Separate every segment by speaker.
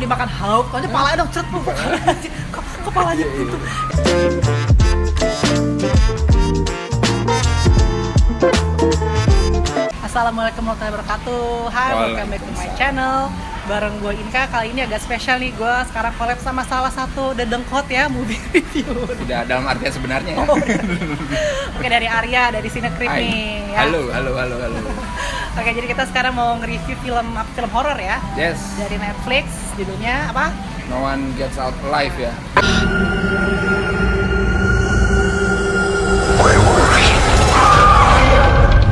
Speaker 1: dimakan hauk, soalnya palanya dong ceret bu, kepalanya gitu. Assalamualaikum warahmatullahi wabarakatuh. Hai, welcome back to my channel. Bareng gue Inka, kali ini agak spesial nih. Gue sekarang collab sama salah satu dedengkot ya, movie review.
Speaker 2: Tidak dalam artian sebenarnya ya.
Speaker 1: Oh, oke, dari Arya, dari Cinecrip nih ya.
Speaker 2: Halo.
Speaker 1: Oke, jadi kita sekarang mau nge-review film horor ya.
Speaker 2: Yes.
Speaker 1: Dari Netflix, judulnya apa?
Speaker 2: No One Gets Out Alive ya.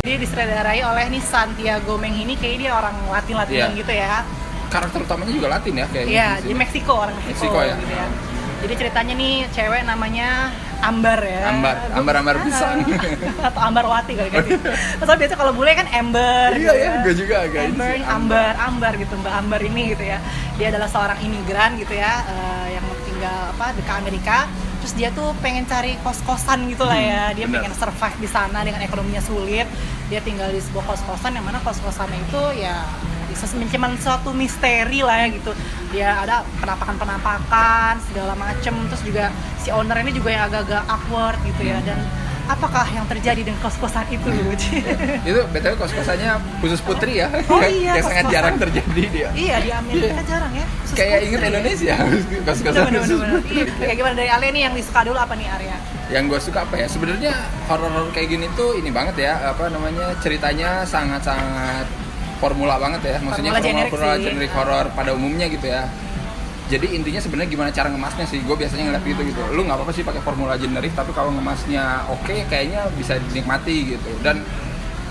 Speaker 1: Jadi disutradarai oleh nih Santiago Menghini, kayaknya dia orang Latin-Latinan gitu ya.
Speaker 2: Karakter utamanya juga Latin ya kayaknya.
Speaker 1: Iya, di Meksiko, orang Meksiko ya. Gitu ya. Jadi ceritanya nih cewek namanya Ambar ya.
Speaker 2: Ambar pisang.
Speaker 1: Atau Ambarwati kali kan. Soalnya biasa kalau bule kan Amber.
Speaker 2: Iya
Speaker 1: gitu
Speaker 2: ya, gue juga agak
Speaker 1: ini. Ambar gitu, Mbak Ambar ini gitu ya. Dia adalah seorang imigran gitu ya, yang tinggal dekat Amerika. Terus dia tuh pengen cari kos-kosan gitu lah ya. Dia pengen survive di sana dengan ekonominya sulit. Dia tinggal di sebuah kos-kosan yang mana kos-kosannya itu ya cuman suatu misteri lah ya gitu. Dia ada penampakan segala macem. Terus juga si owner ini juga yang agak-agak awkward gitu ya. Dan apakah yang terjadi dengan kos-kosan itu?
Speaker 2: Itu BTW kos-kosannya khusus putri ya.
Speaker 1: Oh iya,
Speaker 2: yang sangat jarang terjadi dia.
Speaker 1: Iya, di Amerika jarang ya.
Speaker 2: Kayak inget Indonesia kos-kosan.
Speaker 1: Bener. Iya. Kayak gimana dari Ale nih yang disuka dulu apa nih Arya?
Speaker 2: Yang gue suka apa ya? Sebenarnya horor kayak gini tuh ini banget ya, ceritanya sangat-sangat formula banget ya. Maksudnya formula generik horor pada umumnya gitu ya. Jadi intinya sebenarnya gimana cara ngemasnya sih. Gue biasanya ngeliat gitu. Lu nggak apa-apa sih pakai formula generik, tapi kalau ngemasnya oke, kayaknya bisa dinikmati gitu. Dan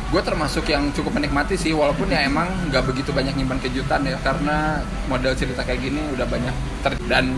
Speaker 2: gue termasuk yang cukup menikmati sih, walaupun ya emang nggak begitu banyak nyimpan kejutan ya, karena model cerita kayak gini udah banyak dan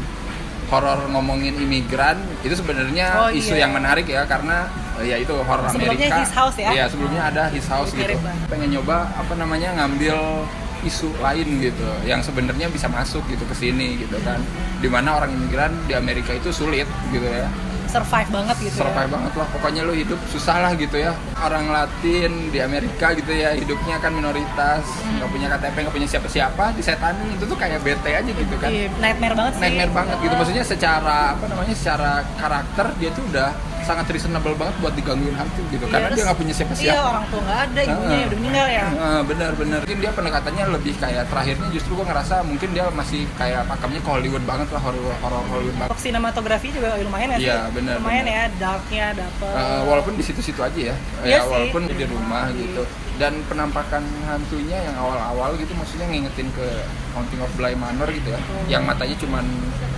Speaker 2: horor ngomongin imigran itu sebenarnya isu yang menarik ya, karena ya itu horor Amerika.
Speaker 1: Sebelumnya His House ya?
Speaker 2: Iya, sebelumnya ada His House gitu. Pengen nyoba ngambil isu lain gitu yang sebenarnya bisa masuk gitu ke sini gitu kan. Dimana orang imigran di Amerika itu sulit gitu ya.
Speaker 1: Survive banget gitu.
Speaker 2: Survive banget lah, pokoknya lu hidup susah lah gitu ya. Orang Latin di Amerika gitu ya, hidupnya kan minoritas, nggak punya KTP, nggak punya siapa-siapa, disetanin itu tuh kayak bete aja gitu kan.
Speaker 1: Nightmare banget sih.
Speaker 2: Nightmare banget gitu, maksudnya secara secara karakter dia tuh udah sangat reasonable banget buat digangguin hantu gitu, karena dia nggak punya siapa-siapa.
Speaker 1: Iya, orang tua nggak ada, ibunya udah meninggal ya.
Speaker 2: Bener. Mungkin dia pendekatannya lebih kayak terakhirnya justru gue ngerasa mungkin dia masih kayak pakemnya ke Hollywood banget lah, horor Hollywood banget.
Speaker 1: Untuk sinematografi juga lumayan ya sih.
Speaker 2: Iya, bener.
Speaker 1: Lumayan ya, darknya dapet.
Speaker 2: Walaupun di situ-situ aja ya.
Speaker 1: Iya
Speaker 2: walaupun di rumah gitu. Dan penampakan hantunya yang awal-awal gitu, maksudnya ngingetin ke Haunting of Bly Manor gitu ya. Yang matanya cuman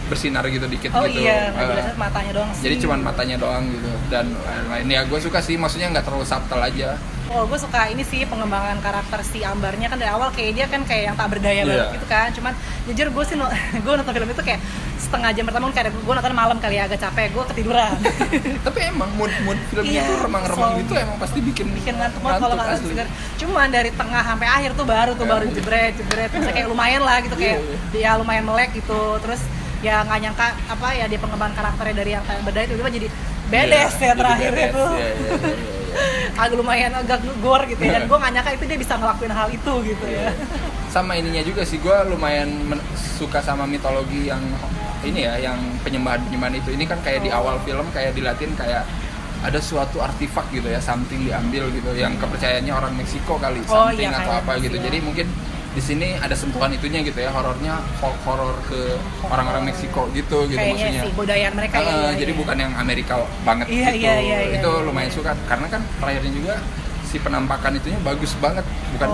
Speaker 2: bersinar gitu dikit gitu.
Speaker 1: Oh iya, matanya doang sih.
Speaker 2: Jadi cuman matanya doang gitu. Dan lain ya gue suka sih, maksudnya nggak terlalu subtle aja.
Speaker 1: Oh, gue suka ini sih pengembangan karakter si Ambarnya kan dari awal kayak dia kan kayak yang tak berdaya banget gitu kan. Cuman jujur gue sih gue nonton film itu kayak setengah jam pertama kan kayak gue nonton malam kali ya, agak capek, gue ketiduran.
Speaker 2: Tapi emang mood filmnya tuh remang-remang gitu, emang pasti bikin
Speaker 1: ngantuk kalau nggak segar. Cuman dari tengah sampai akhir tuh baru jebret terus kayak lumayan lah gitu, kayak dia lumayan melek gitu. Terus ya nggak nyangka dia pengembangan karakternya dari yang tak berdaya tiba-tiba jadi bedes ya terakhir itu. Agak lumayan agak gore gitu ya, dan gue nggak nyangka itu dia bisa ngelakuin hal itu gitu ya.
Speaker 2: Sama ininya juga sih, gue lumayan suka sama mitologi yang ini ya, yang penyembahan itu. Ini kan kayak di awal film kayak dilatin kayak ada suatu artefak gitu ya, something diambil gitu, yang kepercayaannya orang Meksiko kali, something atau apa gitu. Jadi mungkin di sini ada sentuhan itunya gitu ya, horornya horor ke orang-orang Meksiko gitu
Speaker 1: kayaknya
Speaker 2: maksudnya.
Speaker 1: Sih, budayaan mereka
Speaker 2: jadi bukan yang Amerika banget gitu. Itu lumayan suka, karena kan terakhirnya juga si penampakan itunya bagus banget, bukan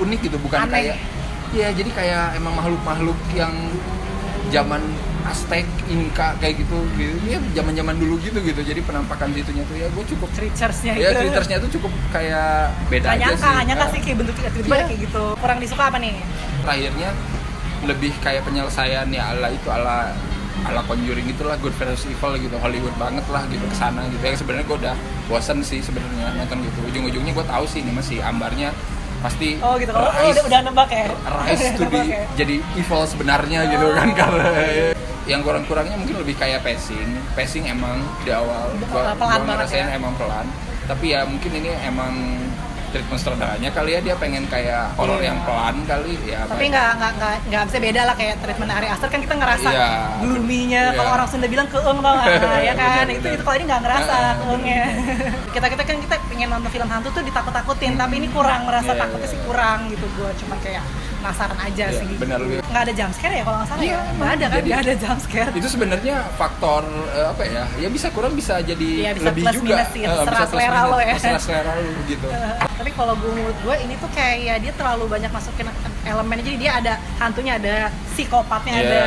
Speaker 2: unik gitu, bukan aneh. Kayak jadi kayak emang makhluk-makhluk yang zaman Aztec, Inca kayak gitu ya, zaman-zaman dulu gitu. Jadi penampakan itunya tuh ya gue cukup creaturesnya tuh cukup kayak beda aja sih.
Speaker 1: Gak nyangka sih kayak bentuknya tiba-tiba kayak gitu. Kurang disuka apa nih?
Speaker 2: Terakhirnya lebih kayak penyelesaian ya ala Conjuring gitulah, Good versus Evil gitu, Hollywood banget lah gitu, kesana gitu ya. Sebenarnya gue udah bosen sih sebenarnya nonton gitu. Ujung-ujungnya gue tahu sih ini masih Ambarnya pasti
Speaker 1: gitu. Udah nebak ya.
Speaker 2: Rise to be jadi evil sebenarnya gitu kan, karena yang kurang-kurangnya mungkin lebih kayak pacing emang di awal gua ngerasain emang pelan, tapi ya mungkin ini emang treatment sutradaranya kali ya, dia pengen kayak horor yang pelan kali ya.
Speaker 1: Tapi nggak bisa beda lah kayak treatment Ari Aster kan kita ngerasa gloomy-nya. Kalau orang Sunda bilang keeng tau nggak ya kan? Itu kalau ini nggak ngerasa keengnya. kita kan kita pengen nonton film hantu tuh ditakut-takutin, tapi ini kurang merasa takutnya sih kurang gitu. Gue cuma kayak penasaran aja sih.
Speaker 2: Benar,
Speaker 1: nggak ada jump scare ya kalau nggak salah ya? Nggak ada kan? Nggak ada jump scare.
Speaker 2: Itu sebenarnya faktor apa ya? Ya bisa kurang bisa jadi
Speaker 1: bisa
Speaker 2: lebih
Speaker 1: plus
Speaker 2: juga.
Speaker 1: Minus sih, terserah selera lo ya.
Speaker 2: Terserah selera lo gitu.
Speaker 1: Tapi kalau menurut gue ini tuh kayak dia terlalu banyak masukin elemen, jadi dia ada hantunya, ada psikopatnya, ada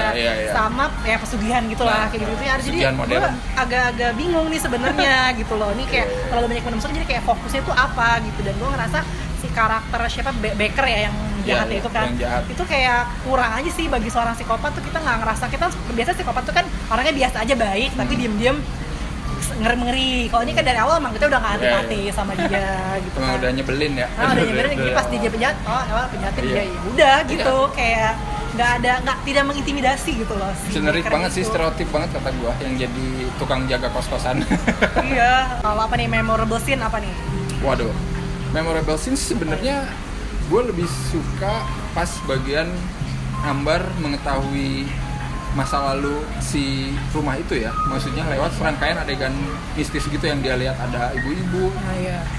Speaker 1: sama ya pesugihan gitu lah kayak gitu ya. Jadi gue agak-agak bingung nih sebenarnya gitu loh. Ini kayak terlalu banyak menemukan, jadi kayak fokusnya tuh apa gitu. Dan gue ngerasa si karakter siapa Baker ya yang jahat itu kan, itu kayak kurang aja sih bagi seorang psikopat tuh. Kita nggak ngerasa, kita biasa psikopat tuh kan orangnya biasa aja baik, tapi diem-diem ngeri. Kalau ini kan dari awal emang kita udah nggak antipati sama dia gitu kan.
Speaker 2: Udah nyebelin ya.
Speaker 1: Udah nyebelin, jadi pas dia penjahat, penjahatnya dia ya udah gitu, kayak tidak mengintimidasi gitu loh.
Speaker 2: Generik banget sih, stereotip banget kata gua yang jadi tukang jaga kos-kosan.
Speaker 1: Iya. Kalau apa nih memorable scene apa nih?
Speaker 2: Waduh, memorable scene sebenarnya gue lebih suka pas bagian Ambar mengetahui masa lalu si rumah itu ya, maksudnya lewat serangkaian adegan mistis gitu yang dia lihat ada ibu-ibu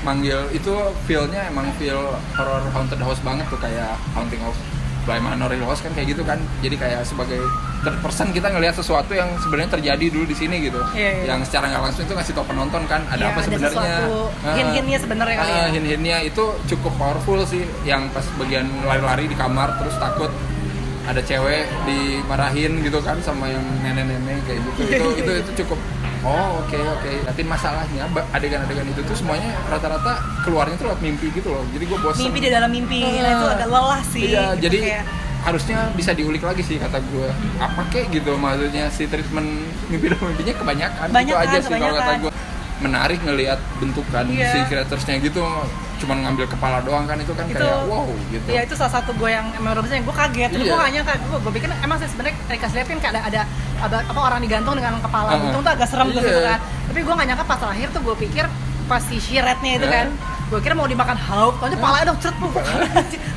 Speaker 2: manggil. Itu feel-nya emang feel horror haunted house banget tuh, kayak Haunting of Bly Manor Hill House kan kayak gitu kan. Jadi kayak sebagai third person kita ngelihat sesuatu yang sebenarnya terjadi dulu di sini gitu. Yang secara nggak langsung itu ngasih tau penonton kan ada apa sebenarnya.
Speaker 1: Hint-hintnya sebenarnya kali ya.
Speaker 2: Hint-hintnya itu cukup powerful sih, yang pas bagian lari-lari di kamar terus takut ada cewek dimarahin gitu kan sama yang nenek-nenek kayak gitu. itu cukup oke. Tapi masalahnya adegan-adegan itu tuh semuanya rata-rata keluarnya tuh lewat mimpi gitu loh. Jadi gue bosan.
Speaker 1: Mimpi di dalam mimpi, nah itu agak lelah sih.
Speaker 2: Iya,
Speaker 1: gitu,
Speaker 2: jadi
Speaker 1: kayak
Speaker 2: harusnya bisa diulik lagi sih kata gue. Apa kayak gitu maksudnya si treatment mimpi dalam mimpinya kebanyakan. Itu aja sih kalau kata gue. Menarik ngelihat bentukan si creatures-nya gitu, cuman ngambil kepala doang kan, itu kan itu, kayak wow gitu.
Speaker 1: Iya, itu salah satu gue yang memorable, gue kaget. Gue gak nyangka, gue pikir emang sih sebenarnya Rika Slepin kayak ada apa orang digantung dengan kepala buntung tuh agak serem tuh gitu kan. Tapi gue gak nyangka pas terakhir tuh gue pikir pas si Shiretnya itu kan, gue kira mau dimakan Hawk, soalnya palanya dong ceret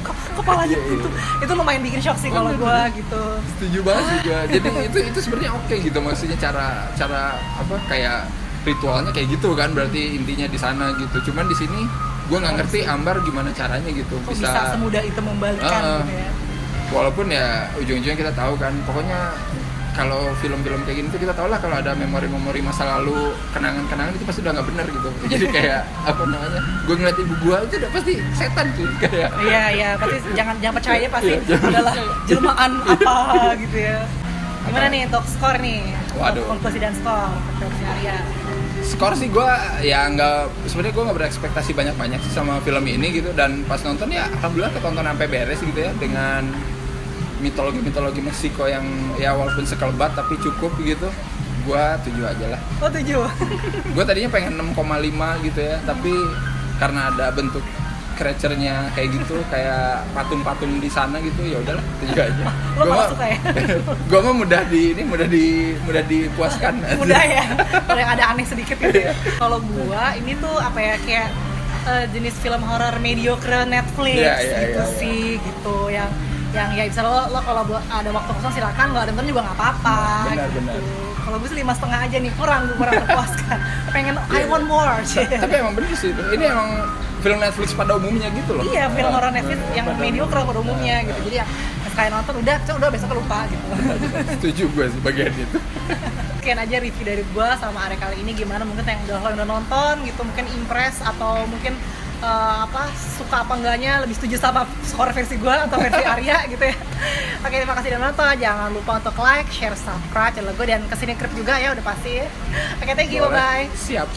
Speaker 1: kok kepalanya gitu. Itu lumayan bikin shock sih kalau gue gitu.
Speaker 2: Setuju banget sih gue. Jadi itu sebenarnya oke gitu, maksudnya cara apa kayak ritualnya kayak gitu kan, berarti intinya di sana gitu. Cuman di sini gue nggak ngerti Ambar gimana caranya gitu
Speaker 1: bisa semudah itu membalikkan gitu ya.
Speaker 2: Walaupun ya ujung-ujungnya kita tahu kan, pokoknya kalau film-film kayak gini tuh kita tahu lah kalau ada memori-memori masa lalu, kenangan-kenangan itu pasti udah nggak benar gitu. Jadi kayak apa namanya, gue ngeliat ibu gue itu udah pasti setan tuh kayak.
Speaker 1: Iya, pasti jangan percaya, pasti adalah jelmaan apa gitu ya. Gimana nih untuk skor nih?
Speaker 2: Waduh.
Speaker 1: Konklusi dan skor versi Arya.
Speaker 2: Skor sih gue ya sebenarnya gue nggak berekspektasi banyak sih sama film ini gitu, dan pas nonton ya alhamdulillah ketonton sampai beres gitu ya, dengan mitologi Meksiko yang ya walaupun sekelebat tapi cukup gitu. Gue 7 aja lah.
Speaker 1: Oh 7?
Speaker 2: Gue tadinya pengen 6,5 gitu ya, tapi karena ada bentuk creature-nya kayak gitu, kayak patung-patung di sana gitu, ya udahlah 7 aja.
Speaker 1: Lo nggak suka ya?
Speaker 2: Gue mah mudah dipuaskan.
Speaker 1: Mudah ya, kalau ada aneh sedikit gitu ya. Kalau gue ini tuh apa ya, kayak jenis film horor mediocre Netflix sih gitu, yang ya bisa lo kalau ada waktu kosong silakan, nggak nonton juga nggak apa-apa.
Speaker 2: Benar.
Speaker 1: Kalau gue sih 5,5 aja nih, kurang terpuaskan. Pengen I want more.
Speaker 2: Tapi emang bener sih, ini emang film Netflix pada umumnya gitu loh.
Speaker 1: Iya, film horor Netflix yang mediocre pada umumnya gitu. Jadi ya sekali nonton udah besok lupa gitu.
Speaker 2: Setuju gue sih bagian itu.
Speaker 1: Sekian aja review dari gue sama Arya kali ini. Gimana mungkin yang udah nonton gitu, mungkin impress atau mungkin suka apa enggaknya, lebih setuju sama skor versi gue atau versi Arya gitu ya. Oke, terima kasih udah nonton. Jangan lupa untuk like, share, subscribe channel gue, dan kesini krip juga ya udah pasti. Oke, thank you, bye-bye.
Speaker 2: Siap.